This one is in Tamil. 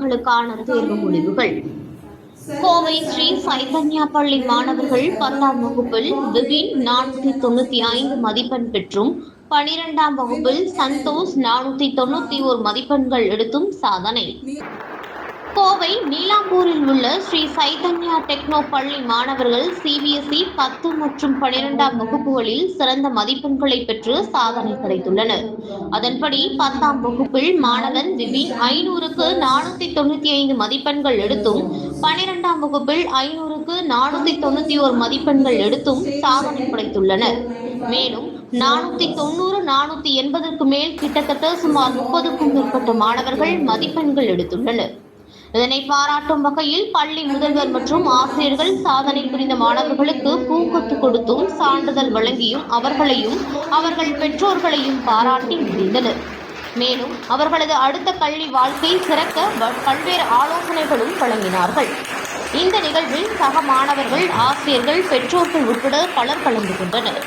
வகுப்புகளுக்கான தேர்வு முடிவுகள். கோவை ஸ்ரீ சைதன்யா பள்ளி மாணவர்கள் 10ஆம் வகுப்பில் விபின் 495 மதிப்பெண் பெற்றும் 12ஆம் வகுப்பில் சந்தோஷ் 491 மதிப்பெண்கள் எடுத்தும் சாதனை. கோவை நீலாம்பூரில் உள்ள ஸ்ரீ சைதன்யா டெக்னோ பள்ளி மாணவர்கள் சிபிஎஸ்இ 10 மற்றும் 12ஆம் வகுப்புகளில் சிறந்த மதிப்பெண்களை பெற்று சாதனை படைத்துள்ளனர். அதன்படி 10ஆம் வகுப்பில் மாணவன் விபின் 500க்கு 495 மதிப்பெண்கள் எடுத்தும் 12ஆம் வகுப்பில் 500க்கு 491 மதிப்பெண்கள் எடுத்தும் சாதனை படைத்துள்ளனர். மேலும் 490, 480க்கு மேல் கிட்டத்தட்ட சுமார் 30க்கும் மேற்பட்ட மாணவர்கள் மதிப்பெண்கள் எடுத்துள்ளனர். இதனை பாராட்டும் வகையில் பள்ளி முதல்வர் மற்றும் ஆசிரியர்கள் சாதனை புரிந்த மாணவர்களுக்கு பூக்கொத்து கொடுத்தும் சான்றிதழ் வழங்கியும் அவர்களையும் அவர்கள் பெற்றோர்களையும் பாராட்டி முடிந்தனர். மேலும் அவர்களது அடுத்த கல்வி வாழ்க்கை சிறக்க பல்வேறு ஆலோசனைகளும் வழங்கினார்கள். இந்த நிகழ்வில் சக மாணவர்கள், ஆசிரியர்கள், பெற்றோர்கள் உட்பட பலர் கலந்து கொண்டனர்.